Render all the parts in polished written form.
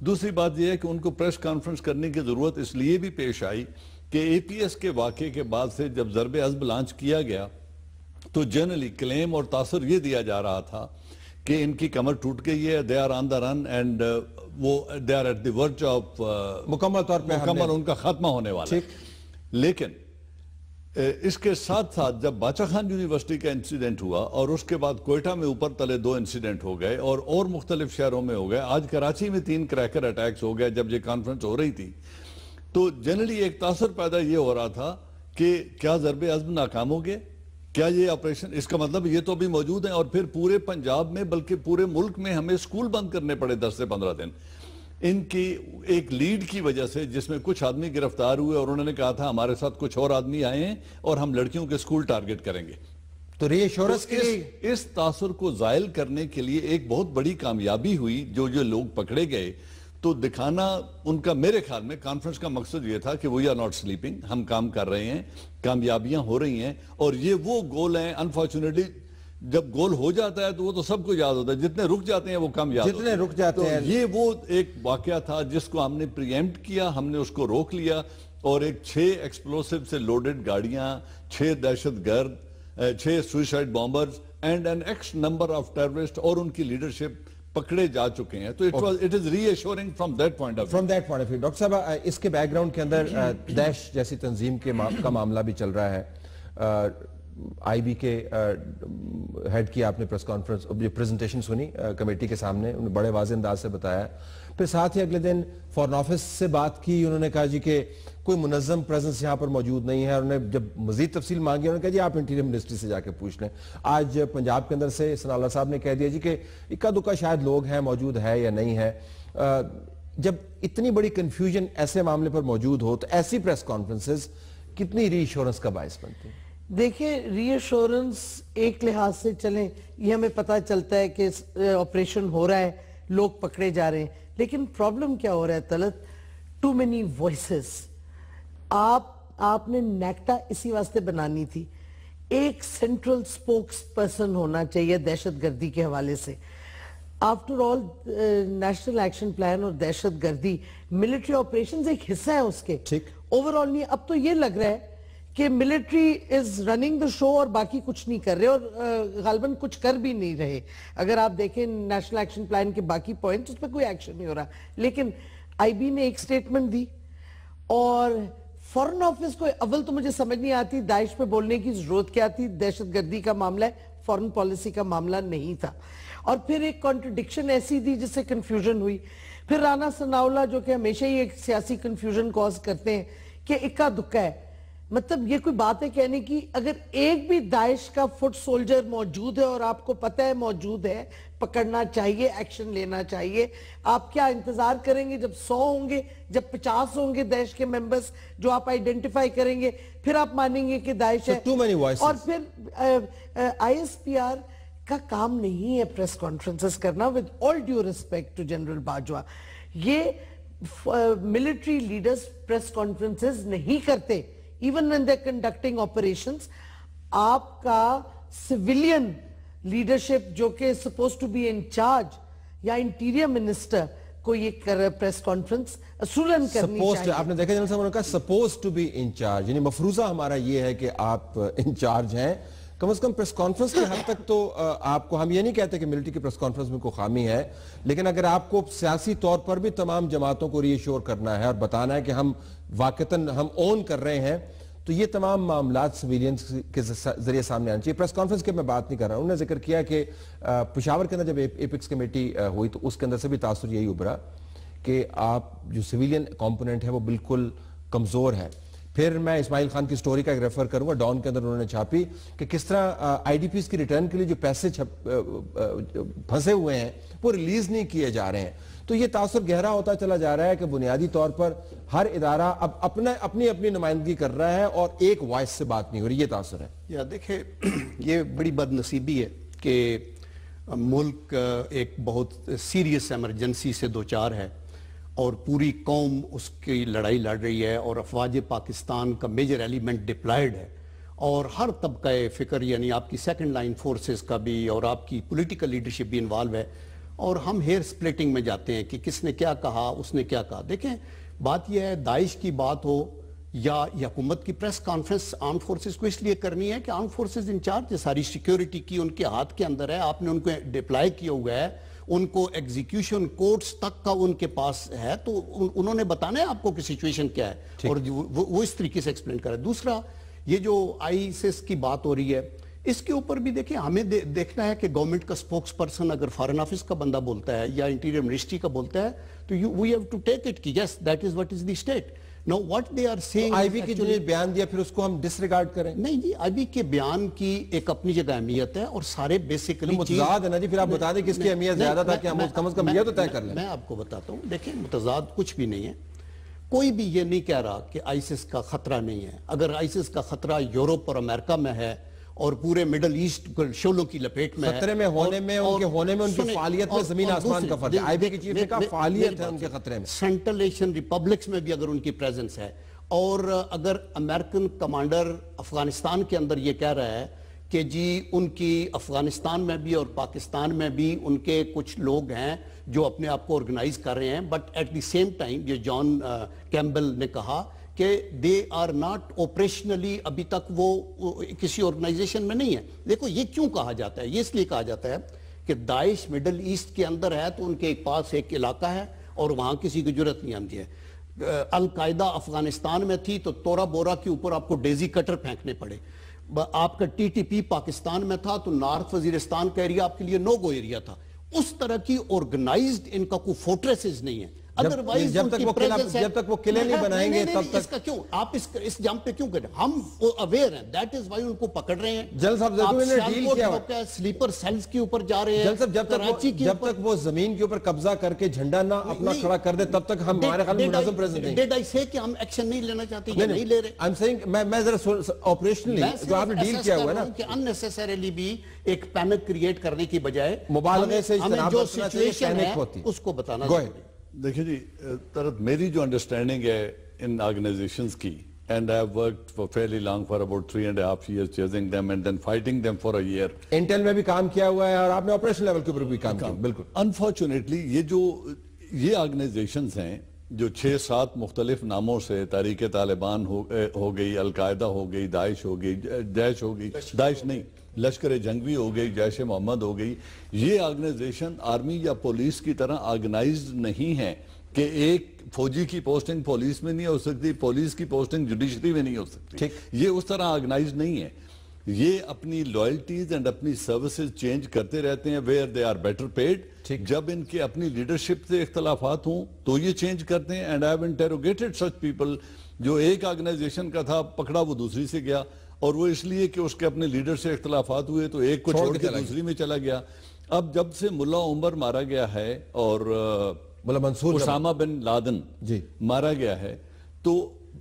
دوسری بات یہ ہے کہ ان کو پریس کانفرنس کرنے کی ضرورت اس لیے بھی پیش آئی کہ اے پی ایس کے واقعے کے بعد سے جب ضرب عضب لانچ کیا گیا تو جنرلی کلیم اور تاثر یہ دیا جا رہا تھا کہ ان کی کمر ٹوٹ گئی ہے, they are on the run and وہ they are at the verge of مکمل طور پہ مکمل ان کا خاتمہ ہونے والا ہے. لیکن اس کے ساتھ ساتھ جب باچا خان یونیورسٹی کا انسیڈنٹ ہوا اور اس کے بعد کوئٹہ میں اوپر تلے 2 انسیڈنٹ ہو گئے اور مختلف شہروں میں ہو گئے, آج کراچی میں 3 کریکر اٹیکس ہو گئے جب یہ کانفرنس ہو رہی تھی, تو جنرلی ایک تاثر پیدا یہ ہو رہا تھا کہ کیا ضرب عضب ناکام ہو گئے, کیا یہ آپریشن, اس کا مطلب یہ تو بھی موجود ہیں. اور پھر پورے پنجاب میں بلکہ پورے ملک میں ہمیں اسکول بند کرنے پڑے 10 سے 15 دن ان کی ایک لیڈ کی وجہ سے, جس میں کچھ آدمی گرفتار ہوئے اور انہوں نے کہا تھا ہمارے ساتھ کچھ اور آدمی آئے ہیں اور ہم لڑکیوں کے اسکول ٹارگٹ کریں گے. تو ری ایشورنس کے لیے اس تاثر کو زائل کرنے کے لیے ایک بہت بڑی کامیابی ہوئی جو لوگ پکڑے گئے, تو دکھانا ان کا, میرے خیال میں کانفرنس کا مقصد یہ تھا کہ وی آر ناٹ سلیپنگ, ہم کام کر رہے ہیں, کامیابیاں ہو رہی ہیں. اور یہ وہ گول ہیں, انفارچونیٹلی جب گول ہو جاتا ہے تو وہ تو سب کو یاد ہوتا ہے, جتنے رک جاتے ہیں وہ کم یاد ہوتے ہیں. جتنے رک جاتے ہیں. یہ وہ ایک واقعہ تھا جس کو ہم نے پریمپٹ کیا, ہم نے اس کو روک لیا, اور ایک 6 ایکسپلوسیو سے لوڈڈ گاڑیاں, 6 دہشت گرد, 6 suicide bombers and an X number of terrorist اور ان کی لیڈرشپ پکڑے جا چکے ہیں. تو it is reassuring from that point of view. From that point of view. Doctor صاحب, اس کے بیک گراؤنڈ کے اندر داعش جیسی تنظیم کا معاملہ بھی چل رہا ہے. آئی بی کے ہیڈ کی آپ نے پریس کانفرنس پریزنٹیشن سنی کمیٹی کے سامنے, انہوں نے بڑے واضح انداز سے بتایا. پھر ساتھ ہی اگلے دن فارن آفس سے بات کی, انہوں نے کہا جی کہ کوئی منظم پریزنس یہاں پر موجود نہیں ہے. انہوں نے جب مزید تفصیل مانگی انہوں نے کہا جی آپ انٹیریئر منسٹری سے جا کے پوچھ لیں. آج پنجاب کے اندر سے ثناء اللہ صاحب نے کہہ دیا جی کہ اکا دکا شاید لوگ ہیں, موجود ہے یا نہیں ہے. جب اتنی بڑی کنفیوژن ایسے معاملے پر موجود ہو تو ایسی پریس کانفرنسز کتنی ری ایشورنس کا باعث بنتی ہیں؟ دیکھیں, ری ایشورنس ایک لحاظ سے چلیں, یہ ہمیں پتہ چلتا ہے کہ آپریشن ہو رہا ہے, لوگ پکڑے جا رہے ہیں, لیکن پرابلم کیا ہو رہا ہے طلعت, ٹو مینی وائسز. آپ نے نیکٹا اسی واسطے بنانی تھی, ایک سینٹرل سپوکس پرسن ہونا چاہیے دہشت گردی کے حوالے سے. After all national action plan اور دہشت گردی ملٹری آپریشنز ایک حصہ ہے اس کے, اوور آل نہیں. اب تو یہ لگ رہا ہے کہ ملٹری از رننگ دا شو اور باقی کچھ نہیں کر رہے, اور غالباً کچھ کر بھی نہیں رہے. اگر آپ دیکھیں نیشنل ایکشن پلان کے باقی پوائنٹس, اس پہ کوئی ایکشن نہیں ہو رہا. لیکن آئی بی نے ایک سٹیٹمنٹ دی, اور فورن آفس کو اول تو مجھے سمجھ نہیں آتی داعش پہ بولنے کی ضرورت کیا تھی. دہشت گردی کا معاملہ ہے, فورن پالیسی کا معاملہ نہیں تھا. اور پھر ایک کانٹرڈکشن ایسی تھی جس سے کنفیوژن ہوئی. پھر رانا ثناء اللہ جو کہ ہمیشہ ہی ایک سیاسی کنفیوژن کاز کرتے ہیں کہ اکا دکا ہے, مطلب یہ کوئی بات ہے کہنے کی. اگر ایک بھی داعش کا فٹ سولجر موجود ہے اور آپ کو پتہ ہے موجود ہے, پکڑنا چاہیے, ایکشن لینا چاہیے. آپ کیا انتظار کریں گے جب 100 ہوں گے, جب 50 ہوں گے داعش کے ممبرز جو آپ آئیڈینٹیفائی کریں گے, پھر آپ مانیں گے کہ داعش ہے. اور پھر آئی ایس پی آر کا کام نہیں ہے پریس کانفرنسز کرنا. with all due respect to general Bajwa, یہ ملٹری لیڈرز پریس کانفرنسز نہیں کرتے. even when they're conducting operations, آپ کا civilian leadership جو کہ supposed to be in charge یا انٹیریئر منسٹر کو یہ پریس کانفرنس اصولاً کرنی چاہیے. آپ نے دیکھا جنرل صاحب نے کہا supposed to be in charge, یعنی مفروضہ ہمارا یہ ہے کہ آپ انچارج ہیں. کم از کم پریس کانفرنس کے حد تک تو آپ کو, ہم یہ نہیں کہتے کہ ملٹری کی پریس کانفرنس میں کوئی خامی ہے, لیکن اگر آپ کو سیاسی طور پر بھی تمام جماعتوں کو ری ایشور کرنا ہے اور بتانا ہے کہ ہم واقعتاً ہم اون کر رہے ہیں, تو یہ تمام معاملات سویلینز کے ذریعے سامنے آنا چاہیے. پریس کانفرنس کے میں بات نہیں کر رہا ہوں. انہوں نے ذکر کیا کہ پشاور کے اندر جب ایپکس کمیٹی ہوئی تو اس کے اندر سے بھی تاثر یہی ابھرا کہ آپ جو سویلین کمپوننٹ ہے وہ بالکل کمزور ہے. پھر میں اسماعیل خان کی سٹوری کا ایک ریفر کروں گا, ڈان کے اندر انہوں نے چھاپی کہ کس طرح آئی ڈی پیز کی ریٹرن کے لیے جو پیسے پھنسے ہوئے ہیں وہ ریلیز نہیں کیے جا رہے ہیں. تو یہ تاثر گہرا ہوتا چلا جا رہا ہے کہ بنیادی طور پر ہر ادارہ اب اپنی نمائندگی کر رہا ہے اور ایک وائس سے بات نہیں ہو رہی. یہ تاثر ہے. یا دیکھیں, یہ بڑی بد نصیبی ہے کہ ملک ایک بہت سیریس ایمرجنسی سے دوچار ہے اور پوری قوم اس کی لڑائی لڑ رہی ہے, اور افواج پاکستان کا میجر ایلیمنٹ ڈپلائیڈ ہے, اور ہر طبقہ فکر یعنی آپ کی سیکنڈ لائن فورسز کا بھی اور آپ کی پولیٹیکل لیڈرشپ بھی انوالو ہے. اور ہم ہیئر سپلٹنگ میں جاتے ہیں کہ کس نے کیا کہا، اس نے کیا کہا. دیکھیں بات یہ ہے، داعش کی بات ہو یا حکومت کی پریس کانفرنس آرم فورسز کو اس لیے کرنی ہے کہ آرم فورسز انچارج ساری سیکیورٹی کی ان کے ہاتھ کے اندر ہے، آپ نے ان کو ڈپلائی کیا ہوا ہے، ان کو ایگزیکیوشن کورٹس تک کا ان کے پاس ہے، تو انہوں نے بتانا ہے آپ کو کہ سچویشن کیا ہے اور وہ اس طریقے سے ایکسپلین کرے. دوسرا یہ جو ISIS کی بات ہو رہی ہے اس کے اوپر بھی دیکھیں ہمیں دیکھنا ہے کہ گورنمنٹ کا سپوکس پرسن اگر فارن آفس کا بندہ بولتا ہے یا انٹیریئر منسٹری کا بولتا ہے تو we have to take it کہ yes that is what is the state. Now what they are saying I B کی جو بیان دیا پھر اس کو ہم ڈس ریگارڈ کریں؟ نہیں جی، آئی بی کے بیان کی ایک اپنی جگہ اہمیت ہے اور سارے بیسیکلی متضاد ہے نا جی، پھر آپ بتا دیں کس کی اہمیت زیادہ تھا کہ ہم کم از کم یہ تو طے کر لیں. میں آپ کو بتاتا ہوں، دیکھیں متضاد کچھ بھی نہیں ہے. کوئی بھی یہ نہیں کہہ رہا کہ ISIS کا خطرہ نہیں ہے. اگر ISIS کا خطرہ یورپ اور امریکہ میں ہے اور پورے مڈل ایسٹ شعلوں کی لپیٹ میں ہے، خطرے میں ہونے میں ان کی فعالیت میں زمین آسمان کا فرق ہے. آئی بی کی چیف نے کہا فعالیت ہے ان کے خطرے میں. سینٹرل ایشین ریپبلکس میں بھی اگر ان کی پریزنس ہے، اور اگر امریکن کمانڈر افغانستان کے اندر یہ کہہ رہا ہے کہ جی ان کی افغانستان میں بھی اور پاکستان میں بھی ان کے کچھ لوگ ہیں جو اپنے آپ کو آرگنائز کر رہے ہیں، but at the same time یہ جان کیمبل نے کہا کہ دے آر ناٹ آپریشنلی، ابھی تک وہ کسی آرگنائزیشن میں نہیں ہے. دیکھو یہ کیوں کہا جاتا ہے؟ یہ اس لیے کہا جاتا ہے کہ داعش مڈل ایسٹ کے اندر ہے تو ان کے پاس ایک علاقہ ہے اور وہاں کسی کی جرت نہیں آتی ہے. القاعدہ افغانستان میں تھی تو تورا بورا کے اوپر آپ کو ڈیزی کٹر پھینکنے پڑے. آپ کا TTP پاکستان میں تھا تو نارتھ وزیرستان کا ایریا آپ کے لیے نو گو ایریا تھا. اس طرح کی آرگنائزڈ ان کا کوئی فورٹریسز نہیں ہے. جب تک وہ قلعے نہیں بنائیں گے تب تک کیوں آپ اس جمپ پہ کیوں کریں؟ ہم اویئر ہیں، دیٹ از وائی ان کو پکڑ رہے ہیں. جل صاحب ضرور نے ڈیل کیا ہے، سلیپر سیلز کے اوپر جا رہے ہیں. جل صاحب جب تک وہ زمین کے اوپر قبضہ کر کے جھنڈا نہ اپنا کھڑا کر دے تب تک ہمارے خیال میں منظم پریزنٹ نہیں. ڈیڈ آئی سے کہ ہم ایکشن نہیں لینا چاہتے یا نہیں لے رہے؟ آئی ایم سیئنگ میں ذرا آپریشنلی جو آپ نے ڈیل کیا ہوا ہے نا کہ اننیسیسریلی بھی ایک پینک کریٹ کرنے کی بجائے مبالغے سے ہمیں جو سچویشن ہے اس کو بتانا ضروری. دیکھیں جی طرت، میری جو انڈرسٹینڈنگ ہے ان آرگنائزیشنز کی، and I have worked for fairly long for about 3.5 years chasing them and then fighting them for a year. Intel میں بھی کام کیا ہوا ہے اور آپ نے آپریشن لیول کے اوپر بھی کام کیا. بالکل. Unfortunately یہ آرگنائزیشنز ہیں جو 6-7 مختلف ناموں سے تحریک طالبان ہو گئی، القاعدہ ہو گئی، داعش ہو گئی، جیش ہو گئی، داعش نہیں لشکر جنگوی ہو گئی، جیش محمد ہو گئی، یہ آرگنائزیشن آرمی یا پولیس کی طرح آرگنائزڈ نہیں ہے کہ ایک فوجی کی پوسٹنگ پولیس میں نہیں ہو سکتی، پولیس کی پوسٹنگ جوڈیشری میں نہیں ہو سکتی. یہ اس طرح آرگنائزڈ نہیں ہے. یہ اپنی لائلٹیز اینڈ اپنی سروسز چینج کرتے رہتے ہیں where they are better paid. جب ان کے اپنی لیڈرشپ سے اختلافات ہوں تو یہ چینج کرتے ہیں. And I have interrogated such people جو ایک آرگنائزیشن کا تھا پکڑا وہ دوسری سے گیا، اور وہ اس لیے کہ اس کے اپنے لیڈر سے اختلافات ہوئے تو ایک کو چھوڑ کے دوسری میں چلا گیا. اب جب سے ملا عمر مارا گیا ہے اور اسامہ بن لادن مارا گیا ہے تو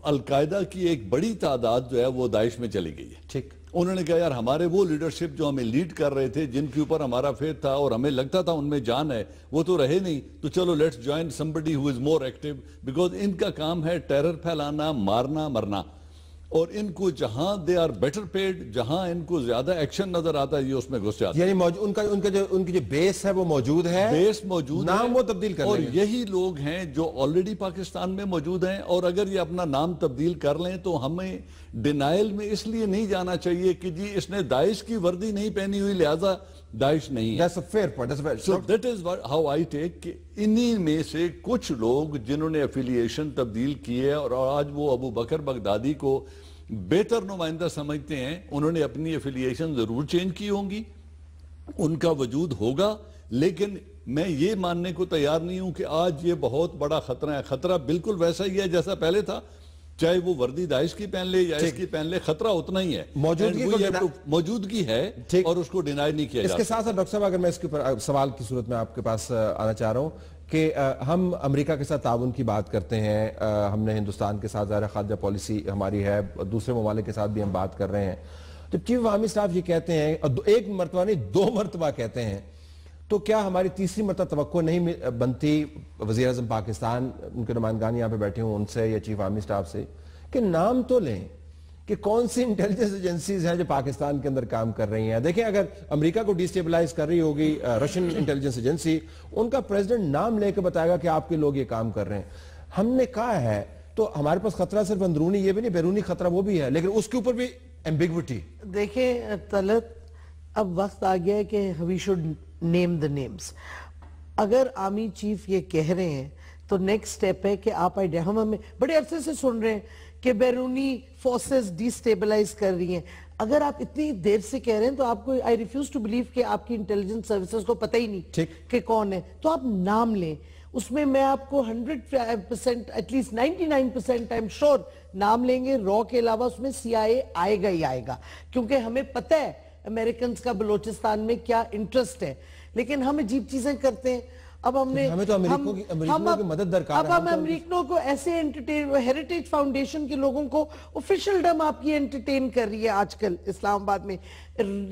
القاعدہ کی ایک بڑی تعداد جو ہے وہ داعش میں چلی گئی ہے. ٹھیک، انہوں نے کہا یار ہمارے وہ لیڈرشپ جو ہمیں لیڈ کر رہے تھے، جن کے اوپر ہمارا فیتھ تھا اور ہمیں لگتا تھا ان میں جان ہے، وہ تو رہے نہیں، تو چلو let's join somebody who is more active because ان کا کام ہے ٹیرر پھیلانا، مارنا، مرنا. اور ان کو جہاں دے آر بیٹر پیڈ، جہاں ان کو زیادہ ایکشن نظر آتا ہے یہ اس میں گھس جاتے ہیں. یعنی ان کی جو بیس ہے وہ موجود ہے، بیس موجود ہے، نام وہ تبدیل کر لیں اور یہی لوگ ہیں جو آلریڈی پاکستان میں موجود ہیں. اور اگر یہ اپنا نام تبدیل کر لیں تو ہمیں ڈینائل میں اس لیے نہیں جانا چاہیے کہ جی اس نے داعش کی وردی نہیں پہنی ہوئی لہذا داعش نہیں ہے. That's a fair point. So that is how I take کہ انہی میں سے کچھ لوگ جنہوں نے افیلیشن تبدیل کی ہے اور آج وہ ابو بکر بغدادی کو بہتر نمائندہ سمجھتے ہیں، انہوں نے اپنی افیلیشن ضرور چینج کی ہوں گی، ان کا وجود ہوگا. لیکن میں یہ ماننے کو تیار نہیں ہوں کہ آج یہ بہت بڑا خطرہ ہے. خطرہ بالکل ویسا ہی ہے جیسا پہلے تھا، چاہے وہ وردی داعش کی پہن لے یا اس کی پہن لے، خطرہ اتنا ہی ہے. موجودگی ہے اور اس کو ڈینائی نہیں کیا جاتا. اس کے ساتھ ساتھ ڈاکٹر صاحب اگر میں اس کے اوپر سوال کی صورت میں آپ کے پاس آنا چاہ رہا ہوں کہ ہم امریکہ کے ساتھ تعاون کی بات کرتے ہیں، ہم نے ہندوستان کے ساتھ ظاہر خارجہ پالیسی ہماری ہے، دوسرے ممالک کے ساتھ بھی ہم بات کر رہے ہیں. جب چیف آرمی اسٹاف یہ کہتے ہیں، ایک مرتبہ نہیں 2 مرتبہ کہتے ہیں، تو کیا ہماری تیسری مرتبہ توقع نہیں بنتی وزیر اعظم پاکستان، ان کے نمائندگان یہاں پہ بیٹھے ہوں، ان سے یا چیف آرمی اسٹاف سے کہ نام تو لیں کہ کون سی انٹیلیجنس ایجنسیز ہیں جو پاکستان کے اندر کام کر رہی ہیں. دیکھیں اگر امریکہ کو ڈیسٹیبلائز کر رہی ہوگی رشین انٹیلیجنس ایجنسی, ان کا پریزیڈنٹ نام لے کے بتائے گا کہ آپ کے لوگ یہ کام کر رہے ہیں. ہم نے کہا ہے تو ہمارے پاس خطرہ صرف اندرونی یہ بھی نہیں, بیرونی خطرہ وہ بھی ہے, لیکن اس کے اوپر بھی ایمبیگوٹی. دیکھیں طلعت, اب وقت آ گیا ہے کہ we should name the names. اگر آرمی چیف یہ کہہ رہے ہیں تو نیکسٹ سٹیپ ہے کہ آپ ہمیں بڑے عرصے سے سن رہے ہیں کہ بیرونی فورسز ڈی سٹیبلائز کر رہی ہیں. اگر آپ اتنی دیر سے کہہ رہے ہیں تو آپ کو آئی ریفیوز ٹو بلیو کہ آپ کی انٹیلیجنس سروسز کو پتہ ہی نہیں کہ کون ہے. تو آپ نام لیں, اس میں میں آپ کو 100% ایٹ لیسٹ 99% I'm sure نام لیں گے. رو کے علاوہ اس میں CIA آئے گا ہی آئے گا, کیونکہ ہمیں پتہ ہے امریکنز کا بلوچستان میں کیا انٹرسٹ ہے. لیکن ہم عجیب چیزیں کرتے ہیں. اب ہم نے ہمیں تو امریکنوں کی مدد درکار ہے. اب ہم امریکنوں کو ایسے ہیریٹیج فاؤنڈیشن کے لوگوں کو آفیشل ڈم آپ کی انٹرٹین کر رہی ہے آج کل اسلام آباد میں.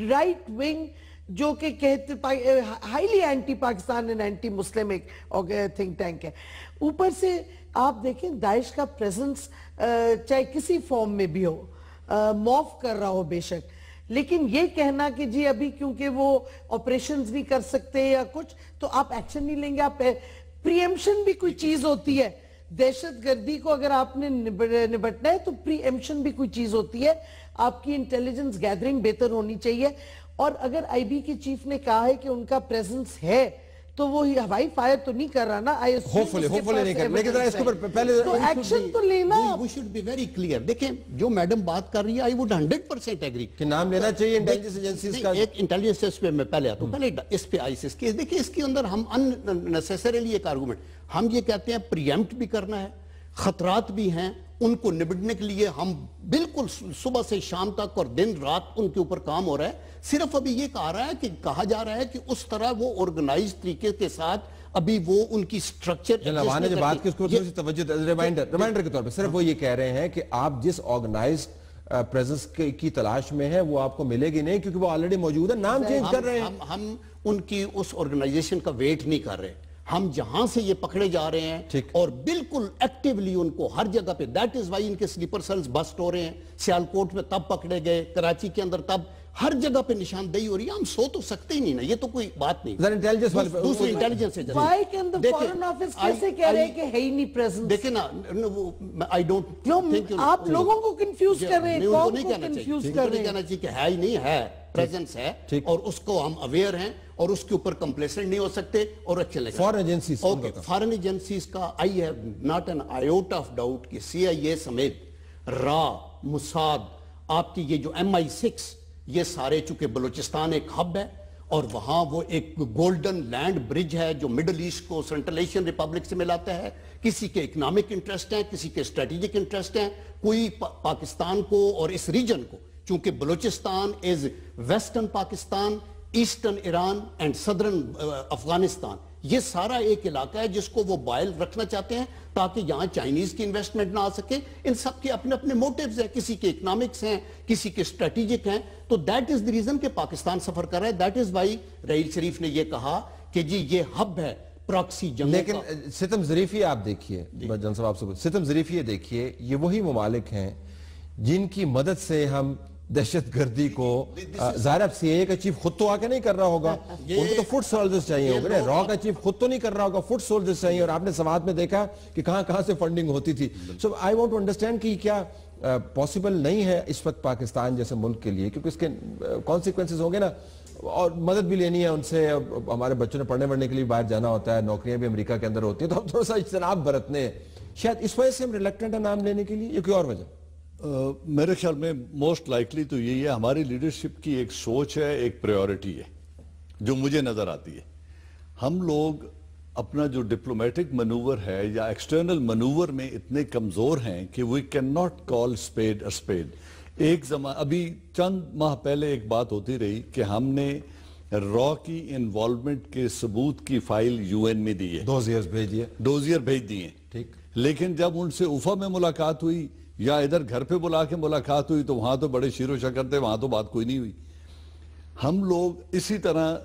رائٹ ونگ جو کہ کہتے highly anti Pakistan and anti Muslim ایک تھنک ٹینک ہے. اوپر سے آپ دیکھیں داعش کا پریزنس چاہے کسی فارم میں بھی ہو, موف کر رہا ہو بے شک, لیکن یہ کہنا کہ جی ابھی کیونکہ وہ آپریشنز نہیں کر سکتے یا کچھ تو آپ ایکشن نہیں لیں گے. آپ پری ایمپشن بھی کوئی چیز ہوتی ہے. دہشت گردی کو اگر آپ نے نبٹنا ہے تو پری ایمپشن بھی کوئی چیز ہوتی ہے. آپ کی انٹیلیجنس گیدرنگ بہتر ہونی چاہیے. اور اگر آئی بی کی چیف نے کہا ہے کہ ان کا پریزنس ہے تو وہ ہوائی فائر تو نہیں کر رہا نا. ہوپفلی نہیں کر, لیکن ذرا اس کے اوپر پہلے تو ایکشن تو لینا. We should be very clear. دیکھیں جو میڈم بات کر رہی ہے I would 100% agree کہ نام لینا چاہیے انٹیلیجنس ایجنسیز کا. ایک انٹیلیجنس پہ میں پہلے آتا ہوں, پہلے اس پہ آئیسس کی. دیکھیں اس کے اندر ہم unnecessarily ایک آرگومنٹ ہم یہ کہتے ہیں پریمپٹ بھی کرنا ہے, خطرات بھی ہیں, ان کو نبٹنے کے لیے ہم بالکل صبح سے شام تک اور دن رات ان کے اوپر کام ہو رہا ہے. صرف ابھی یہ کہا جا رہا ہے کہ اس طرح وہ آرگنائز طریقے کے ساتھ ابھی وہ ان کی سٹرکچر جناب نے جو بات کی اس کو تھوڑی سی توجہ ریمائنڈر کے طور پہ صرف وہ یہ کہہ رہے ہیں کہ آپ جس آرگنائزڈ پریزنس کی تلاش میں ہیں وہ آپ کو ملے گی نہیں, کیونکہ وہ آلریڈی موجود ہے. نام چینج کر رہے ہیں. ہم ان کی اس آرگنائزیشن کا ویٹ نہیں کر رہے. ہم جہاں سے یہ پکڑے جا رہے ہیں اور بالکل ایکٹیولی ان کو ہر جگہ پہ, دیٹ از وائی ان کے سلیپر سیلز بسٹ ہو رہے ہیں. سیالکوٹ میں تب پکڑے گئے, کراچی کے اندر تب, ہر جگہ پہ نشاندہی ہو رہی ہے. ہم سو تو سکتے ہی نہیں نا, یہ تو کوئی بات نہیں. دوسری انٹیلیجنس ایجنسی وائی کے اندر فارن آفس کیسے کہہ رہے ہیں کہ ہے ہی نہیں پریزنس. دیکھیں نا, I don't think آپ لوگوں کو کنفیوز کر رہے ہیں, قوم کو کنفیوز کر رہے ہیں. کہنا چاہیے کہ ہے ہی نہیں ہے, پریزنس ہے اور اس کو ہم اویئر ہیں اور اس کے اوپر کمپلیسنٹ نہیں ہو سکتے. اور اچھے لگے فارن ایجنسیز کا I have not an iota of doubt کہ CIA سمیت را, موساد, آپ کی یہ جو MI6, یہ سارے چونکہ بلوچستان ایک ہب ہے اور وہاں وہ ایک گولڈن لینڈ برج ہے جو مڈل ایسٹ کو سینٹرل ایشین ریپبلک سے ملاتا ہے. کسی کے اکنامک انٹرسٹ ہیں, کسی کے اسٹریٹجک انٹرسٹ ہیں. کوئی پاکستان کو اور اس ریجن کو, چونکہ Balochistan is western Pakistan, eastern Iran and southern Afghanistan, یہ سارا ایک علاقہ ہے جس کو وہ بائل رکھنا چاہتے ہیں تاکہ یہاں چائنیز کی انویسٹمنٹ نہ آ سکے. ان سب کے اپنے اپنے موٹیوز ہیں, کسی کے اکنامکس ہیں, کسی کے اسٹریٹجک ہیں. تو دیٹ از دی ریزن کہ پاکستان سفر کر رہا ہے. دیٹ از وائی رحیل شریف نے یہ کہا کہ جی یہ ہب ہے پراکسی جنگوں کا. لیکن ستم ظریفی آپ دیکھیے, جن صاحب آپ سے ستم ظریفی دیکھیے, یہ وہی ممالک ہیں جن کی مدد سے ہم دہشت گردی کو, ظاہر اب CIA کا چیف خود تو آ کے نہیں کر رہا ہوگا, ان کو تو فٹ سولجرز چاہیے ہوں گے. را کا چیف خود تو نہیں کر رہا ہوگا, فٹ سولجرز چاہیے. اور آپ نے سوات میں دیکھا کہ کہاں سے فنڈنگ ہوتی تھی. سو آئی وانٹ ٹو انڈرسٹینڈ کہ کیا پاسبل نہیں ہے اس وقت پاکستان جیسے ملک کے لیے, کیونکہ اس کے کانسیکوینسز ہوں گے نا, اور مدد بھی لینی ہے ان سے. ہمارے بچوں نے پڑھنے کے لیے باہر جانا ہوتا ہے, نوکریاں بھی امریکہ کے اندر ہوتی ہیں, تو ہم تھوڑا سا اجتناب برتنے ہیں. شاید اس وجہ سے ہم ریلیکٹنٹ ہیں نام لینے کے لیے, یا کوئی اور وجہ؟ میرے خیال میں موسٹ لائکلی تو یہی ہے, ہماری لیڈرشپ کی ایک سوچ ہے, ایک پریورٹی ہے جو مجھے نظر آتی ہے. ہم لوگ اپنا جو ڈپلومیٹک منور ہے یا ایکسٹرنل منور میں اتنے کمزور ہیں کہ we can not call spade a spade. ایک زمانہ ابھی چند ماہ پہلے ایک بات ہوتی رہی کہ ہم نے را کی انوالومنٹ کے ثبوت کی فائل UN میں دی ہے, ڈوزیئر بھیج دیے. ٹھیک, لیکن جب ان سے اوفا میں ملاقات ہوئی یا ادھر گھر پہ بلا کے ملاقات ہوئی تو وہاں تو بڑے شیر و شکر تھے, وہاں تو بات کوئی نہیں ہوئی. ہم لوگ اسی طرح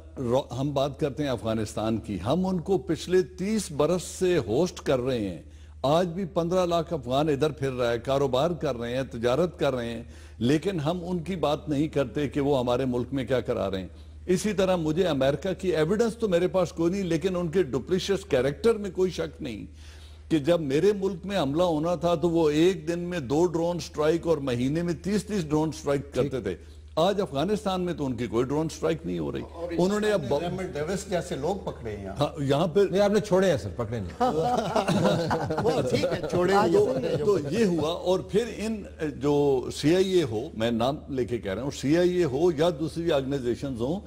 ہم بات کرتے ہیں افغانستان کی, ہم ان کو پچھلے 30 برس سے ہوسٹ کر رہے ہیں. آج بھی 15 لاکھ افغان ادھر پھر رہا ہے, کاروبار کر رہے ہیں, تجارت کر رہے ہیں, لیکن ہم ان کی بات نہیں کرتے کہ وہ ہمارے ملک میں کیا کرا رہے ہیں. اسی طرح مجھے امریکہ کی ایویڈنس تو میرے پاس کوئی نہیں, لیکن ان کے ڈپلیشس کیریکٹر میں کوئی شک نہیں کہ جب میرے ملک میں حملہ ہونا تھا تو وہ ایک دن میں 2 ڈرون سٹرائک اور مہینے میں 30 ڈرون سٹرائک کرتے تھے. آج افغانستان میں تو ان کی کوئی ڈرون سٹرائک نہیں ہو رئی. انہوں نے اب ڈیوس جیسے لوگ پکڑے ہیں یہاں پہ نہیں, آپ نے چھوڑے ہیں سر, پکڑے نہیں. ٹھیک ہے, چھوڑے تو یہ ہوا. اور پھر ان جو سی آئی اے ہو, میں نام لے کے کہہ رہا ہوں, سی آئی اے ہو یا دوسری آرگنائزیشنز ہوں,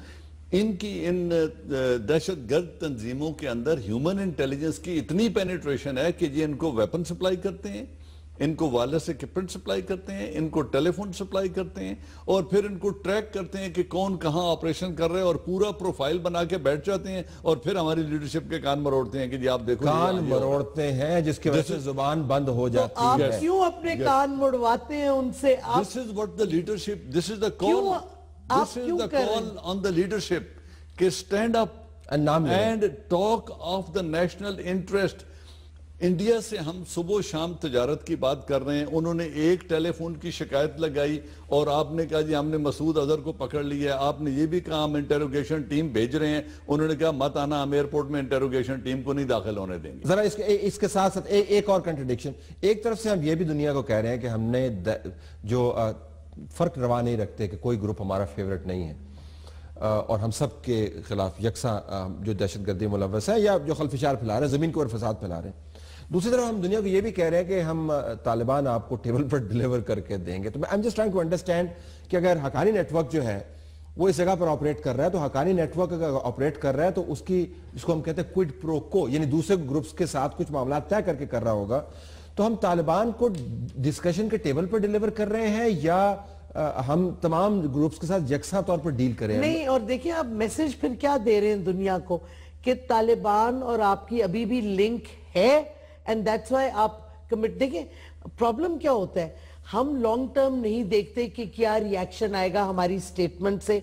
ان کی ان دہشت گرد تنظیموں کے اندر ہیومن انٹیلیجنس کی اتنی پینیٹریشن ہے کہ یہ ان کو ویپن سپلائی کرتے ہیں, ان کو وائرلیس ایکوپمنٹ سپلائی کرتے ہیں, ان کو ٹیلی فون سپلائی کرتے ہیں, اور پھر ان کو ٹریک کرتے ہیں کہ کون کہاں آپریشن کر رہے ہیں, اور پورا پروفائل بنا کے بیٹھ جاتے ہیں, اور پھر ہماری لیڈرشپ کے کان مروڑتے ہیں کہ جی آپ دیکھو, کان مروڑتے ہیں جس کی وجہ سے زبان بند ہو جاتی ہے. آپ کیوں اپنے کان مڑواتے ہیں ان سے؟ This is what the leadership, this is the call, this is the call on the leadership کہ stand up and talk of the national interest. India سے ہم صبح شام تجارت کی بات کر رہے ہیں, انہوں نے ایک ٹیلی فون کی شکایت لگائی اور آپ نے کہا جی ہم نے مسعود اظہر کو پکڑ لیا ہے. آپ نے یہ بھی کہا ہم انٹیروگیشن ٹیم بھیج رہے ہیں, انہوں نے کہا مت آنا, ہم ایئرپورٹ میں انٹیروگیشن ٹیم کو نہیں داخل ہونے دیں گے. ذرا اس کے ساتھ ساتھ ایک اور کنٹرڈکشن. ایک طرف سے ہم یہ بھی دنیا کو کہہ رہے ہیں کہ ہم نے جو فرق روا نہیں رکھتے کہ کوئی گروپ ہمارا فیورٹ نہیں ہے, اور ہم سب کے خلاف یکساں جو دہشت گردی ملوث ہے یا جو خلفشار پھیلا رہے ہیں, زمین کو اور فساد پھیلا رہے ہیں. دوسری طرف ہم دنیا کو یہ بھی کہہ رہے ہیں کہ ہم طالبان آپ کو ٹیبل پر ڈیلیور کر کے دیں گے. تو I'm just trying to understand کہ اگر حقانی نیٹ ورک جو ہے وہ اس جگہ پر آپریٹ کر رہا ہے, تو حقانی نیٹ ورک اگر آپریٹ کر رہا ہے تو اس کی, اس کو ہم کہتے ہیں کوئڈ پرو کو, یعنی دوسرے گروپس کے ساتھ کچھ معاملات طے کر کے کر رہا ہوگا, تو ہم طالبان کو ڈسکشن کے ٹیبل پر ڈیلیور کر رہے ہیں یا ہم تمام گروپس کے ساتھ یکساں طور پر ڈیل کریں؟ نہیں, اور دیکھیں آپ میسج پھر کیا دے رہے ہیں دنیا کو کہ طالبان اور آپ کی ابھی بھی لنک ہے, and that's why آپ کمٹ. دیکھیں پرابلم کیا ہوتا ہے, ہم لانگ ٹرم نہیں دیکھتے کہ کیا ری ایکشن آئے گا ہماری سٹیٹمنٹ سے,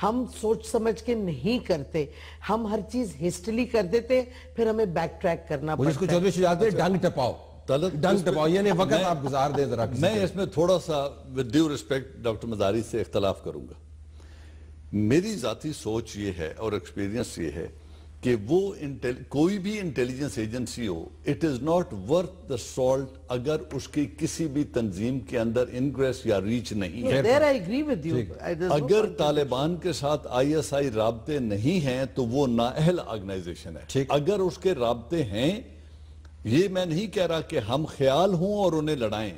ہم سوچ سمجھ کے نہیں کرتے, ہم ہر چیز ہسٹلی کر دیتے, پھر ہمیں بیک ٹریک کرنا پڑتا ہے. جس کو چودھری شجاعت ہے ڈنگ ٹپاؤ, ڈنگ ٹپاؤ, یعنی وقت آپ گزار دیں ذرا. میں اس میں تھوڑا سا with due respect ڈاکٹر مزاری سے اختلاف کروں گا. میری ذاتی سوچ یہ ہے اور ایکسپیرینس یہ ہے کہ وہ کوئی بھی intelligence agency who, it is not worth the salt اگر اس کی کسی بھی تنظیم کے اندر انگریس یا ریچ نہیں ہے. There I agree with you. اگر طالبان کے ساتھ آئی ایس آئی رابطے نہیں ہیں تو وہ نااہل آرگنائزیشن ہے. اگر اس کے رابطے ہیں, یہ میں نہیں کہہ رہا کہ ہم خیال ہوں اور انہیں لڑائیں,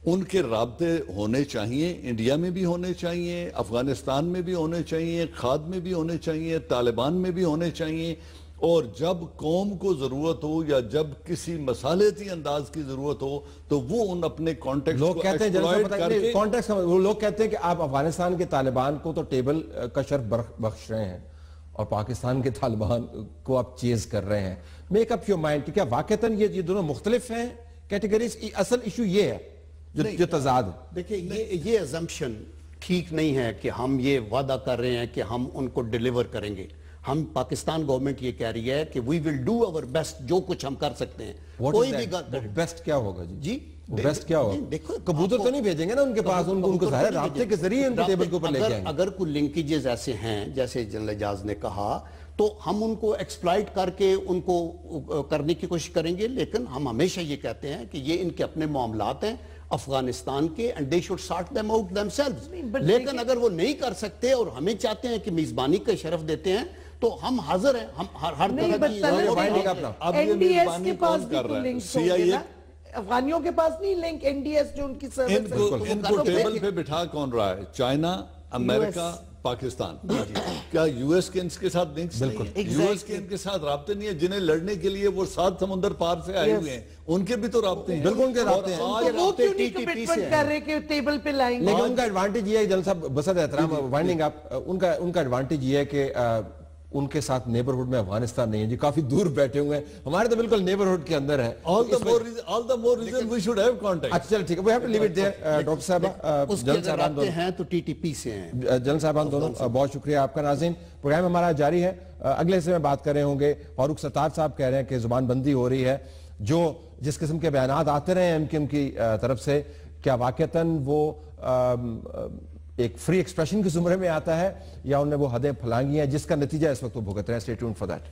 ان کے رابطے ہونے چاہیے, انڈیا میں بھی ہونے چاہیے, افغانستان میں بھی ہونے چاہیے, کھاد میں بھی ہونے چاہیے, طالبان میں بھی ہونے چاہیے, اور جب قوم کو ضرورت ہو یا جب کسی مصالحتی انداز کی ضرورت ہو تو وہ ان اپنے کانٹیکٹ لوگ کہتے ہیں, وہ لوگ کہتے ہیں کہ آپ افغانستان کے طالبان کو تو ٹیبل کا شرف بخش رہے ہیں اور پاکستان کے طالبان کو آپ چیز کر رہے ہیں. میک اپ یور مائنڈ کہ کیا واقعتاً یہ دونوں مختلف ہیں کیٹیگریز؟ اصل ایشو یہ ہے جو تضاد. دیکھیں یہ assumption ٹھیک نہیں ہے کہ ہم یہ وعدہ کر رہے ہیں کہ ہم ان کو ڈیلیور کریں گے. ہم پاکستان گورنمنٹ یہ کہہ رہی ہے کہ we will do our best, جو کچھ ہم کر سکتے ہیں. کوئی بھی بیسٹ کیا ہوگا جی؟ بیسٹ کیا ہوگا؟ کبوتر تو نہیں بھیجیں گے نا ان کے پاس, ان کو ظاہر رابطے کے ذریعے ان کو ٹیبل کے اوپر لے کے آئیں گے. اگر کوئی لنکیجز ایسے ہیں جیسے جنرل اعجاز نے کہا, تو ہم ان کو ایکسپلائٹ کر کے ان کو کرنے کی کوشش کریں گے, لیکن ہم ہمیشہ یہ کہتے ہیں کہ یہ ان کے اپنے معاملات ہیں افغانستان کے, and they should sort them out themselves. لیکن اگر وہ نہیں کر سکتے اور ہمیں چاہتے ہیں کہ میزبانی کا شرف دیتے ہیں تو ہم حاضر ہیں, ہم ہر طرح کی این ڈی ایس کے پاس بھی تو لنکس ہوں گے نا, افغانیوں کے پاس نہیں لنک, این ڈی ایس جو ان کی سروس ہے. ان کو ٹیبل پہ بٹھا کون رہا ہے؟ چائنا, امریکہ, پاکستان. کیا یو ایس کے ان کے ساتھ لنکس نہیں؟ یو ایس کے ان کے ساتھ رابطے نہیں ہیں جنہیں لڑنے کے لیے وہ 7 سمندر پار سے آئے ہوئے ہیں, ان کے بھی تو رابطے ہیں. بالکل ان کے رابطے ہیں. وہ کیوں نہیں کمٹمنٹ کر رہے کہ ٹیبل پہ لائیں گے؟ لیکن ان کا ایڈوانٹیج یہ ہے, جنرل صاحب بسط احترام وائنڈنگ آپ, ان کا ایڈوانٹیج یہ ہے کہ ان کے ساتھ نیبرہڈ میں افغانستان نہیں ہے جی, کافی دور بیٹھے ہوئے ہیں, ہمارے تو بالکل نیبرہڈ کے اندر ہے. All the more reason we should have contact. اچھا چل ٹھیک ہے, we have to leave it there. Doctor صاحبہ, جنرل صاحبان دونوں ہیں تو ٹی ٹی پی سے ہیں. جنرل صاحبان دونوں بہت شکریہ آپ کا. ناظرین, پروگرام ہمارا جاری ہے. اگلے حصے میں بات کر رہے ہوں گے, فاروق ستار صاحب کہہ رہے ہیں کہ زبان بندی ہو رہی ہے, جو جس قسم کے بیانات آتے رہے ہیں ایم کی طرف سے، کیا واقعتاً وہ ایک فری ایکسپریشن کے زمرے میں آتا ہے یا انہیں وہ حدیں پھلانگی ہیں جس کا نتیجہ اس وقت وہ بھگت رہے ہیں؟ Stay tuned for that.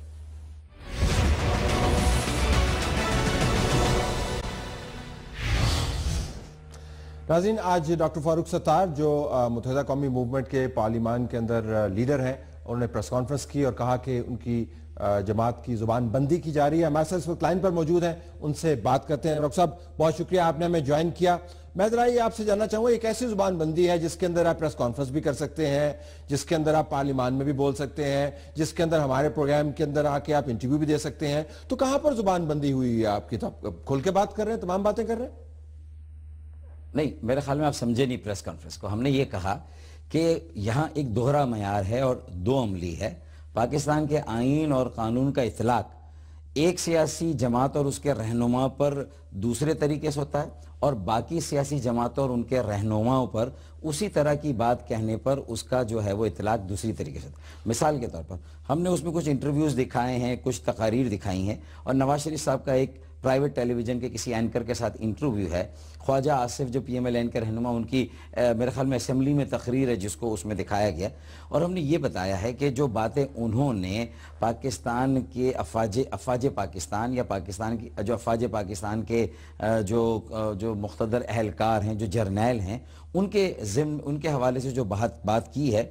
ناظرین، آج ڈاکٹر فاروق ستار جو متحدہ قومی موومنٹ کے پارلیمان کے اندر لیڈر ہیں، انہوں نے پریس کانفرنس کی اور کہا کہ ان کی جماعت کی زبان بندی کی جا رہی ہے. ہمارے ساتھ اس وقت لائن پر موجود ہیں، ان سے بات کرتے ہیں. ڈاکٹر صاحب بہت شکریہ آپ نے ہمیں جوائن کیا. میں ذرا یہ آپ سے جاننا چاہوں گا، ایک ایسی زبان بندی ہے جس کے اندر آپ پریس کانفرنس بھی کر سکتے ہیں، جس کے اندر آپ پارلیمان میں بھی بول سکتے ہیں، جس کے اندر ہمارے پروگرام کے اندر آ کے آپ انٹرویو بھی دے سکتے ہیں، تو کہاں پر زبان بندی ہوئی ہے آپ کی؟ تو آپ کھل کے بات کر رہے ہیں، تمام باتیں کر رہے ہیں. نہیں، میرے خیال میں آپ سمجھے نہیں پریس کانفرنس کو. ہم نے یہ کہا کہ یہاں ایک دوہرا معیار ہے اور دو عملی ہے. پاکستان کے آئین اور قانون کا اطلاق ایک سیاسی جماعت اور اس کے رہنما پر دوسرے طریقے سے ہوتا ہے، اور باقی سیاسی جماعتوں اور ان کے رہنماؤں پر اسی طرح کی بات کہنے پر اس کا جو ہے وہ اطلاق دوسری طریقے سے ہوتا ہے. مثال کے طور پر ہم نے اس میں کچھ انٹرویوز دکھائے ہیں، کچھ تقاریر دکھائی ہیں، اور نواز شریف صاحب کا ایک پرائیویٹ ٹیلی ویژن کے کسی اینکر کے ساتھ انٹرویو ہے. خواجہ آصف جو پی ایم ایل این کے رہنما، ان کی میرے خیال میں اسمبلی میں تقریر ہے جس کو اس میں دکھایا گیا، اور ہم نے یہ بتایا ہے کہ جو باتیں انہوں نے پاکستان کے افواج پاکستان یا پاکستان کی جو افواج پاکستان کے جو مقتدر اہلکار ہیں، جو جرنیل ہیں، ان کے حوالے سے جو بات کی ہے،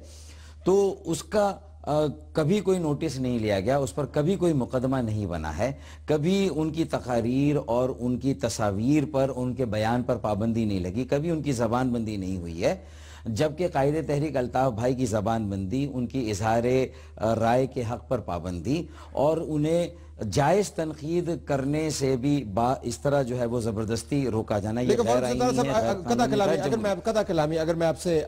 تو اس کا کبھی کوئی نوٹس نہیں لیا گیا، اس پر کبھی کوئی مقدمہ نہیں بنا ہے، کبھی ان کی تقاریر اور ان کی تصاویر پر، ان کے بیان پر پابندی نہیں لگی، کبھی ان کی زبان بندی نہیں ہوئی ہے. جبکہ قائد تحریک الطاف بھائی کی زبان بندی، ان کی اظہار رائے کے حق پر پابندی اور انہیں جائز تنقید کرنے سے بھی اس طرح جو ہے وہ زبردستی روکا جانا، یہ غیر آئینی ہے. قطع کلامی اگر میں آپ سے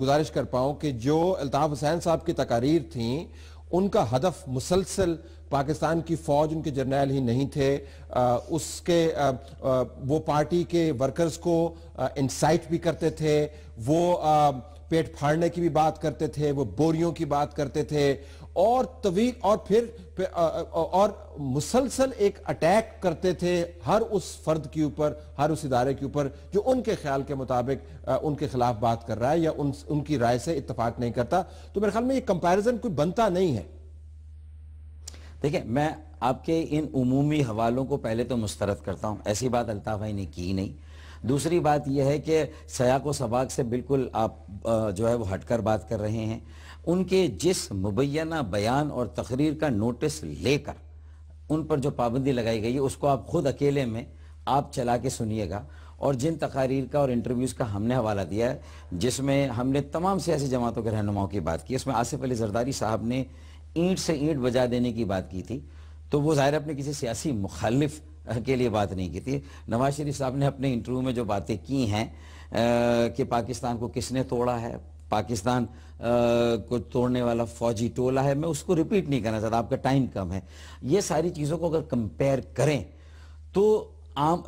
گزارش کر پاؤں کہ جو الطاف حسین صاحب کی تقاریر تھیں، ان کا ہدف مسلسل پاکستان کی فوج، ان کے جرنیل ہی نہیں تھے، اس کے وہ پارٹی کے ورکرز کو انسائٹ بھی کرتے تھے، وہ پیٹ پھاڑنے کی بھی بات کرتے تھے، وہ بوریوں کی بات کرتے تھے، اور طویل اور پھر اور مسلسل ایک اٹیک کرتے تھے ہر اس فرد کے اوپر، ہر اس ادارے کے اوپر جو ان کے خیال کے مطابق ان کے خلاف بات کر رہا ہے یا ان کی رائے سے اتفاق نہیں کرتا. تو میرے خیال میں یہ کمپیریزن کوئی بنتا نہیں ہے. دیکھیں، میں آپ کے ان عمومی حوالوں کو پہلے تو مسترد کرتا ہوں، ایسی بات الطاف بھائی نے کی نہیں. دوسری بات یہ ہے کہ سیاق و سباق سے بالکل آپ جو ہے وہ ہٹ کر بات کر رہے ہیں. ان کے جس مبینہ بیان اور تقریر کا نوٹس لے کر ان پر جو پابندی لگائی گئی ہے، اس کو آپ خود اکیلے میں آپ چلا کے سنیے گا. اور جن تقاریر کا اور انٹرویوز کا ہم نے حوالہ دیا ہے، جس میں ہم نے تمام سیاسی جماعتوں کے رہنماؤں کی بات کی، اس میں آصف علی زرداری صاحب نے اینٹ سے اینٹ بجا دینے کی بات کی تھی، تو وہ ظاہر اپنے کسی سیاسی مخالف کے لیے بات نہیں کی تھی. نواز شریف صاحب نے اپنے انٹرویو میں جو باتیں کی ہیں کہ پاکستان کو کس نے توڑا ہے، پاکستان کو توڑنے والا فوجی ٹولہ ہے، میں اس کو ریپیٹ نہیں کرنا چاہتا، آپ کا ٹائم کم ہے. یہ ساری چیزوں کو اگر کمپیئر کریں تو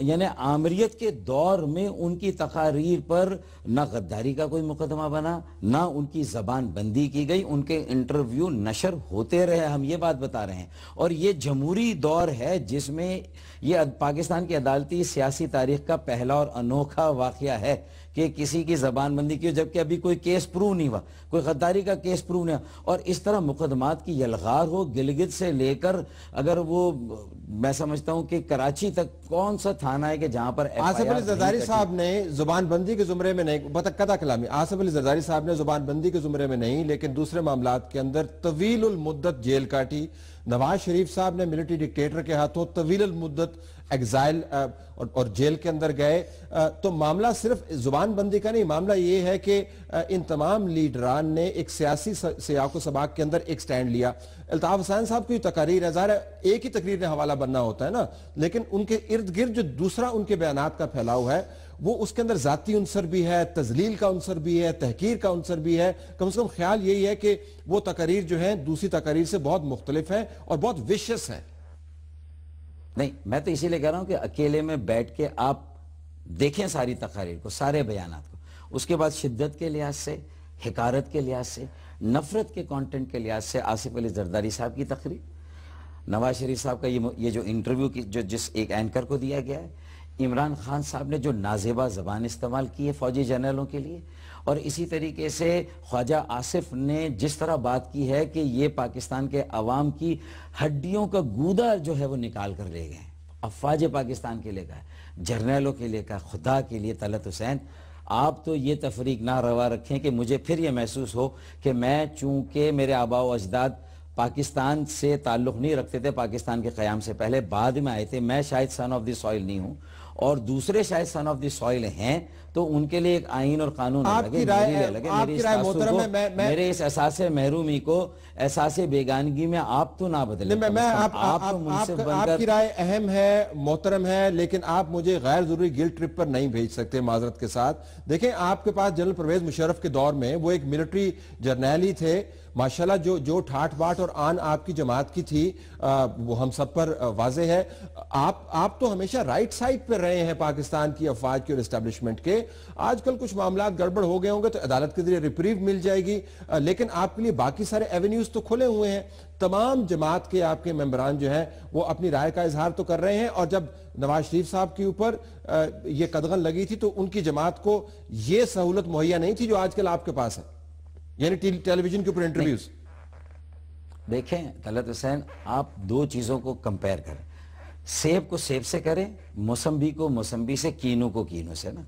یعنی آمریت کے دور میں ان کی تقاریر پر نہ غداری کا کوئی مقدمہ بنا، نہ ان کی زبان بندی کی گئی، ان کے انٹرویو نشر ہوتے رہے. ہم یہ بات بتا رہے ہیں، اور یہ جمہوری دور ہے جس میں یہ پاکستان کی عدالتی سیاسی تاریخ کا پہلا اور انوکھا واقعہ ہے کہ کسی کی زبان بندی کی، جبکہ ابھی کوئی کیس پروو نہیں ہوا، کوئی غداری کا کیس پروو نہیں ہوا، اور اس طرح مقدمات کی یلغار ہو. گلگت سے لے کر اگر وہ میں سمجھتا ہوں کہ کراچی تک کون سا تھانہ ہے کہ جہاں پر آصف علی زرداری صاحب نے زبان بندی کے زمرے میں نہیں، قطع کلامی، آصف علی زرداری صاحب نے زبان بندی کے زمرے میں نہیں لیکن دوسرے معاملات کے اندر طویل المدت جیل کاٹی. نواز شریف صاحب نے ملٹری ڈکٹیٹر کے ہاتھوں طویل المدت ایگزائل اور جیل کے اندر گئے. تو معاملہ صرف زبان بندی کا نہیں، معاملہ یہ ہے کہ ان تمام لیڈران نے ایک سیاسی سیاق و سباق کے اندر ایک سٹینڈ لیا. الطاف حسین صاحب کی تقاریر ہے، ظاہر ہے ایک ہی تقریر نے حوالہ بننا ہوتا ہے نا، لیکن ان کے ارد گرد جو دوسرا ان کے بیانات کا پھیلاؤ ہے وہ اس کے اندر ذاتی عنصر بھی ہے، تذلیل کا عنصر بھی ہے، تحقیر کا عنصر بھی ہے. کم سے کم خیال یہی ہے کہ وہ تقاریر جو ہیں دوسری تقاریر سے بہت مختلف ہیں اور بہت ویشس ہیں. نہیں، میں تو اسی لیے کہہ رہا ہوں کہ اکیلے میں بیٹھ کے آپ دیکھیں ساری تقاریر کو، سارے بیانات کو، اس کے بعد شدت کے لحاظ سے، حقارت کے لحاظ سے، نفرت کے کانٹینٹ کے لحاظ سے آصف علی زرداری صاحب کی تقریر، نواز شریف صاحب کا یہ جو انٹرویو جو جس ایک اینکر کو دیا گیا ہے، عمران خان صاحب نے جو نازیبہ زبان استعمال کی ہے فوجی جنرلوں کے لیے، اور اسی طریقے سے خواجہ آصف نے جس طرح بات کی ہے کہ یہ پاکستان کے عوام کی ہڈیوں کا گودا جو ہے وہ نکال کر لے گئے، افواج پاکستان کے لیے کہا، جرنیلوں کے لیے کہا، خدا کے لیے طلعت حسین آپ تو یہ تفریق نہ روا رکھیں کہ مجھے پھر یہ محسوس ہو کہ میں چونکہ میرے آباء و اجداد پاکستان سے تعلق نہیں رکھتے تھے، پاکستان کے قیام سے پہلے بعد میں آئے تھے، میں شاید سن آف دی سوئل نہیں ہوں اور دوسرے شاید سن آف دی سوئل ہیں، تو ان کے لیے ایک آئین اور قانون میرے اس احساس محرومی کو احساس بیگانگی میں آپ تو نہ بدلیں۔ آپ کی رائے اہم ہے، محترم ہے، لیکن آپ مجھے غیر ضروری گلٹ ٹرپ پر نہیں بھیج سکتے معذرت کے ساتھ۔ دیکھیں آپ کے پاس جنرل پرویز مشرف کے دور میں وہ ایک ملٹری جرنیل ہی تھے، ماشاءاللہ جو ٹھاٹ باٹ اور آن آپ کی جماعت کی تھی وہ ہم سب پر واضح ہے۔ آپ تو ہمیشہ رائٹ سائٹ پہ رہے ہیں پاکستان کی افواج کی اور اسٹیبلشمنٹ کے۔ آج کل کچھ معاملات گڑبڑ ہو گئے ہوں گے تو عدالت کے ذریعے ریپریو مل جائے گی، لیکن آپ کے لیے باقی سارے ایونیوز تو کھلے ہوئے ہیں۔ تمام جماعت کے آپ کے ممبران جو ہیں وہ اپنی رائے کا اظہار تو کر رہے ہیں، اور جب نواز شریف صاحب کے اوپر یہ قدغن لگی تھی تو ان کی جماعت کو یہ سہولت مہیا نہیں تھی جو آج کل آپ کے پاس ہے، یعنی ٹیلی ویژن کے اوپر انٹرویوز۔ دیکھیں طلعت حسین، آپ دو چیزوں کو کمپیر کریں، سیب کو سیب سے کریں، موسمبی کو موسمبی سے، کینو کو کینو سے نا۔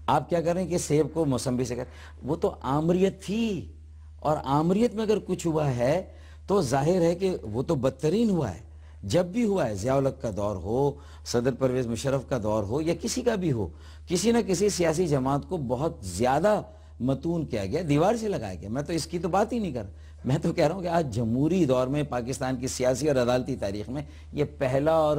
آپ کیا کریں کہ سیب کو موسمبی سے کریں، وہ تو آمریت تھی، اور آمریت میں اگر کچھ ہوا ہے تو ظاہر ہے کہ وہ تو بدترین ہوا ہے، جب بھی ہوا ہے، ضیاء الحق کا دور ہو، صدر پرویز مشرف کا دور ہو، یا کسی کا بھی ہو، کسی نہ کسی سیاسی جماعت کو بہت زیادہ متون کیا گیا، دیوار سے لگایا گیا۔ میں تو اس کی تو بات ہی نہیں کر رہا، میں تو کہہ رہا ہوں کہ آج جمہوری دور میں پاکستان کی سیاسی اور عدالتی تاریخ میں یہ پہلا اور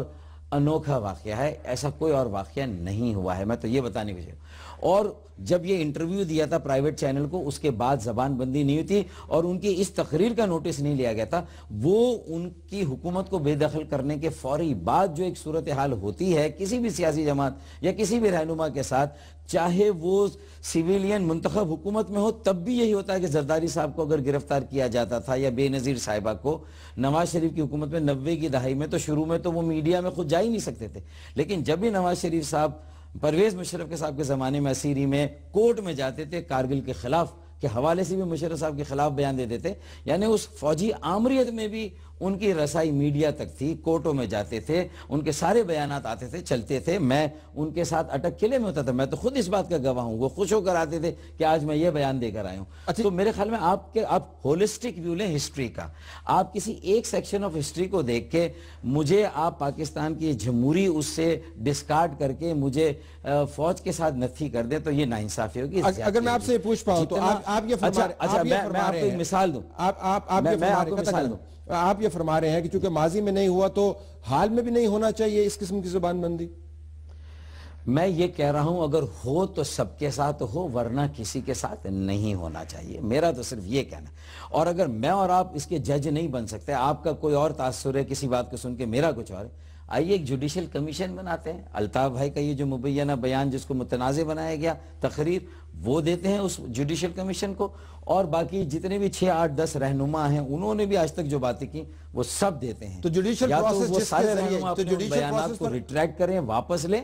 انوکھا واقعہ ہے، ایسا کوئی اور واقعہ نہیں ہوا ہے، میں تو یہ بتانے کی چاہیے۔ اور جب یہ انٹرویو دیا تھا پرائیویٹ چینل کو، اس کے بعد زبان بندی نہیں ہوئی تھی اور ان کی اس تقریر کا نوٹس نہیں لیا گیا تھا، وہ ان کی حکومت کو بے دخل کرنے کے فوری بعد جو ایک صورتحال ہوتی ہے کسی بھی سیاسی جماعت یا کسی بھی رہنما کے ساتھ، چاہے وہ سیویلین منتخب حکومت میں ہو، تب بھی یہی ہوتا ہے کہ زرداری صاحب کو اگر گرفتار کیا جاتا تھا یا بے نظیر صاحبہ کو نواز شریف کی حکومت میں 90 کی دہائی میں، تو شروع میں تو وہ میڈیا میں خود جا ہی نہیں سکتے تھے، لیکن جب بھی نواز شریف صاحب پرویز مشرف کے صاحب کے زمانے میں اسیری میں کورٹ میں جاتے تھے کارگل کے خلاف کے حوالے سے بھی مشرف صاحب کے خلاف بیان دیتے تھے، یعنی اس فوجی آمریت میں بھی ان کی رسائی میڈیا تک تھی، کورٹوں میں جاتے تھے، ان کے سارے بیانات آتے تھے، چلتے تے، میں ان کے ساتھ اٹک قلعے میں ہوتا تھا، میں تو خود اس بات کا گواہ ہوں، وہ خوش ہو کر آتے تھے کہ آج میں یہ بیان دے کر آیا ہوں۔ تو میرے خیال میں آپ ہولسٹک ویو لیں ہسٹری کا، آپ کسی ایک سیکشن آف ہسٹری کو دیکھ کے مجھے آپ پاکستان کی جمہوری اس سے ڈسکارڈ کر کے مجھے فوج کے ساتھ نتھی کر دیں تو یہ ناانصافی ہوگی۔ اگر میں آپ سے پوچھ پاؤں تو آپ یہ فرما رہے ہیں، میں آپ کو ایک مثال دوں، آپ یہ فرما رہے ہیں کہ چونکہ ماضی میں نہیں ہوا تو حال میں بھی نہیں ہونا چاہیے اس قسم کی زبان بندی۔ میں یہ کہہ رہا ہوں اگر ہو تو سب کے ساتھ ہو، ورنہ کسی کے ساتھ نہیں ہونا چاہیے، میرا تو صرف یہ کہنا ہے۔ اور اگر میں اور آپ اس کے جج نہیں بن سکتے، آپ کا کوئی اور تاثر ہے کسی بات کو سن کے، میرا کچھ اور ہے، آئیے ایک جوڈیشل کمیشن بناتے ہیں، الطاف بھائی کا یہ جو مبینہ بیان جس کو متنازع بنایا گیا تقریر، وہ دیتے ہیں اس جوڈیشل کمیشن کو، اور باقی جتنے بھی 6 8 10 رہنما ہیں انہوں نے بھی آج تک جو باتیں کی وہ سب دیتے ہیں۔ تو جوڈیشل پروسیس وہ سارے رہنما اپنے بیانات کو ریٹریکٹ کریں، واپس لیں،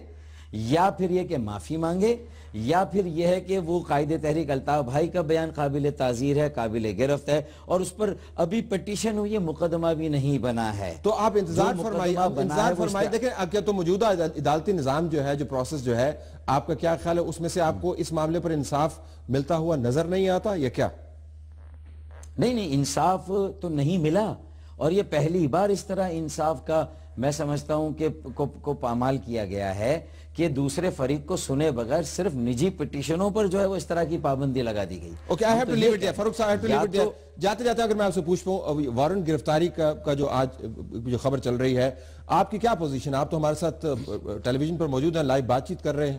یا پھر یہ کہ معافی مانگے، یا پھر یہ ہے کہ وہ قائد تحریک الطاف بھائی کا بیان قابل تعزیر ہے، قابل گرفت ہے، اور اس پر ابھی پٹیشن ہوئی ہے، مقدمہ بھی نہیں بنا ہے۔ تو آپ انتظار فرمائیے، دیکھیں کیا تو موجودہ عدالتی نظام جو ہے، جو پروسیس جو ہے، آپ کا کیا خیال ہے اس میں سے آپ کو اس معاملے پر انصاف ملتا ہوا نظر نہیں آتا یا کیا؟ نہیں، انصاف تو نہیں ملا، اور یہ پہلی بار اس طرح انصاف کا میں سمجھتا ہوں کہ کو پامال کیا گیا ہے کہ دوسرے فریق کو سنے بغیر صرف نجی پٹیشنوں پر جو ہے وہ اس طرح کی پابندی لگا دی گئی۔ Okay, I have to leave it there. فاروق صاحب I have to leave it there. جاتے جاتے اگر میں آپ سے پوچھ پاؤں، وارنٹ گرفتاری کا جو آج جو خبر چل رہی ہے، آپ کی کیا پوزیشن ہے؟ آپ تو ہمارے ساتھ ٹیلی ویژن پر موجود ہیں، لائیو بات چیت کر رہے ہیں۔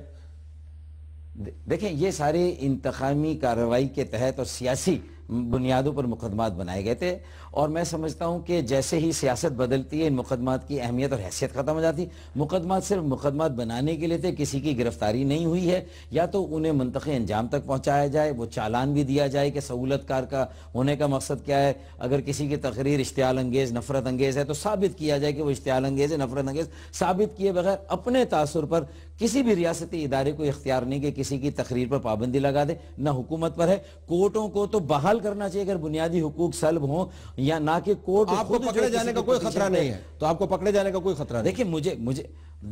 دیکھیں یہ سارے انتقامی کارروائی کے تحت اور سیاسی بنیادوں پر مقدمات بنائے گئے تھے، اور میں سمجھتا ہوں کہ جیسے ہی سیاست بدلتی ہے ان مقدمات کی اہمیت اور حیثیت ختم ہو جاتی. مقدمات صرف مقدمات بنانے کے لیے تھے، کسی کی گرفتاری نہیں ہوئی ہے، یا تو انہیں منطقی انجام تک پہنچایا جائے، وہ چالان بھی دیا جائے کہ سہولت کار کا ہونے کا مقصد کیا ہے. اگر کسی کی تقریر اشتعال انگیز نفرت انگیز ہے تو ثابت کیا جائے کہ وہ اشتعال انگیز ہے، نفرت انگیز. ثابت کیے بغیر اپنے تاثر پر کسی بھی ریاستی ادارے کو اختیار نہیں کہ کسی کی تقریر پر پابندی لگا دے، نہ حکومت پر ہے. کورٹوں کو تو بحال کرنا چاہیے اگر بنیادی حقوق سلب ہوں، یا نہ کہ کورٹ آپ کو پکڑے جانے کا کوئی خطرہ نہیں ہے، تو آپ کو پکڑے جانے کا کوئی خطرہ نہیں. دیکھیں مجھے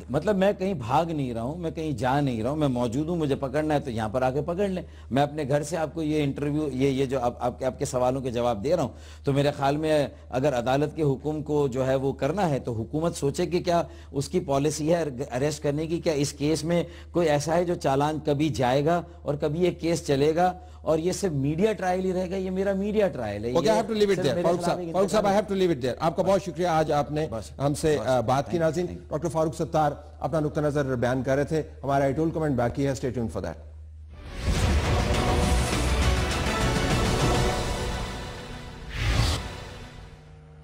مطلب میں کہیں بھاگ نہیں رہا ہوں، میں کہیں جا نہیں رہا ہوں، میں موجود ہوں. مجھے پکڑنا ہے تو یہاں پر آ کے پکڑ لیں. میں اپنے گھر سے آپ کو یہ انٹرویو یہ جو آپ کے سوالوں کے جواب دے رہا ہوں، تو میرے خیال میں اگر عدالت کے حکم کو جو ہے وہ کرنا ہے تو حکومت سوچے کہ کیا اس کی پالیسی ہے اریسٹ کرنے کی. کیا اس کیس میں کوئی ایسا ہے جو چالان کبھی جائے گا اور کبھی یہ کیس چلے گا اور یہ صرف میڈیا ٹرائل ہی رہے گا؟ یہ میرا میڈیا ٹرائل ہے. فاروق صاحب I have to leave it there. آپ کا بہت شکریہ، آج آپ نے ہم سے بات کی. ناظرین، ڈاکٹر فاروق ستار اپنا نقطہ نظر بیان کر رہے تھے. ہمارا ایڈیٹوریل کمنٹ باقی ہے. Stay tuned for that.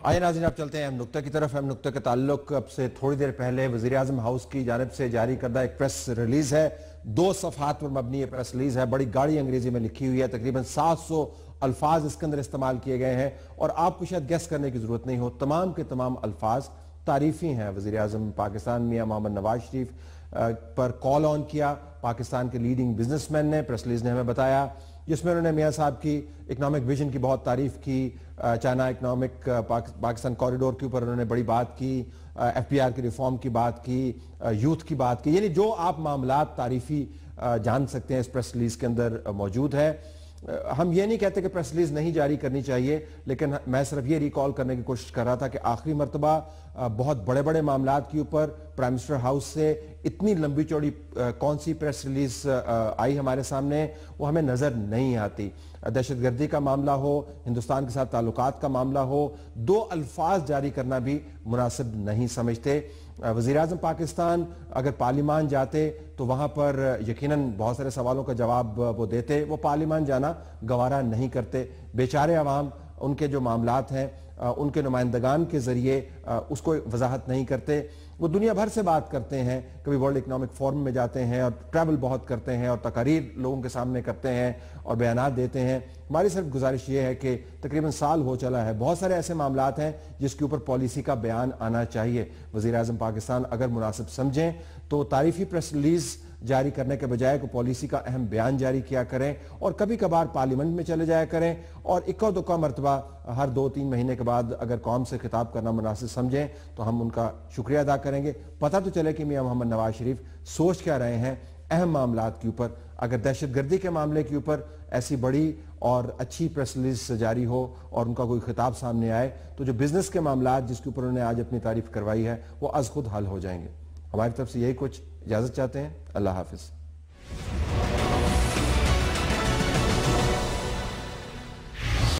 آئیے ناظرین، آپ چلتے ہیں اہم نقطہ کی طرف. اہم نقطہ کے تعلق اب سے تھوڑی دیر پہلے وزیراعظم ہاؤس کی جانب سے جاری کردہ ایک پریس ریلیز ہے. 2 صفحات پر مبنی یہ پریس ریلیز ہے، بڑی گاڑی انگریزی میں لکھی ہوئی ہے. تقریباً 700 الفاظ اس کے اندر استعمال کیے گئے ہیں، اور آپ کو شاید گیس کرنے کی ضرورت نہیں ہو، تمام کے تمام الفاظ تعریفی ہیں. وزیراعظم پاکستان میاں محمد نواز شریف پر کال آن کیا پاکستان کے لیڈنگ بزنس مین نے. پریس ریلیز نے ہمیں بتایا جس میں انہوں نے میاں صاحب کی اکنامک ویژن کی بہت تعریف کی. چائنا اکنامک پاکستان کوریڈور کے اوپر انہوں نے بڑی بات کی. FBR کی ریفارم کی بات کی، یوتھ کی بات کی. یعنی جو آپ معاملات تعریفی جان سکتے ہیں اس پریس ریلیز کے اندر موجود ہے. ہم یہ نہیں کہتے کہ پریس ریلیز نہیں جاری کرنی چاہیے، لیکن میں صرف یہ ریکال کرنے کی کوشش کر رہا تھا کہ آخری مرتبہ بہت بڑے بڑے معاملات کے اوپر پرائم منسٹر ہاؤس سے اتنی لمبی چوڑی کون سی پریس ریلیز آئی ہمارے سامنے، وہ ہمیں نظر نہیں آتی. دہشت گردی کا معاملہ ہو، ہندوستان کے ساتھ تعلقات کا معاملہ ہو، 2 الفاظ جاری کرنا بھی مناسب نہیں سمجھتے. وزیراعظم پاکستان اگر پارلیمان جاتے تو وہاں پر یقیناً بہت سارے سوالوں کا جواب وہ دیتے. وہ پارلیمان جانا گوارا نہیں کرتے. بیچارے عوام، ان کے جو معاملات ہیں ان کے نمائندگان کے ذریعے اس کو وضاحت نہیں کرتے. وہ دنیا بھر سے بات کرتے ہیں، کبھی ورلڈ اکنامک فورم میں جاتے ہیں اور ٹریول بہت کرتے ہیں اور تقاریر لوگوں کے سامنے کرتے ہیں اور بیانات دیتے ہیں. ہماری صرف گزارش یہ ہے کہ تقریباً سال ہو چلا ہے، بہت سارے ایسے معاملات ہیں جس کے اوپر پالیسی کا بیان آنا چاہیے. وزیراعظم پاکستان اگر مناسب سمجھیں تو تعریفی پریس ریلیز جاری کرنے کے بجائے کو پالیسی کا اہم بیان جاری کیا کریں، اور کبھی کبھار پارلیمنٹ میں چلے جایا کریں، اور اکا دکا مرتبہ ہر 2-3 مہینے کے بعد اگر قوم سے خطاب کرنا مناسب سمجھیں تو ہم ان کا شکریہ ادا کریں گے. پتہ تو چلے کہ میاں محمد نواز شریف سوچ کیا رہے ہیں اہم معاملات کے اوپر. اگر دہشت گردی کے معاملے کے اوپر ایسی بڑی اور اچھی پریس ریلیز جاری ہو اور ان کا کوئی خطاب سامنے آئے تو جو بزنس کے معاملات جس کے اوپر انہوں نے آج اپنی تعریف کروائی ہے وہ از خود حل ہو جائیں گے. ہماری طرف سے یہی کچھ. اجازت چاہتے ہیں. اللہ حافظ.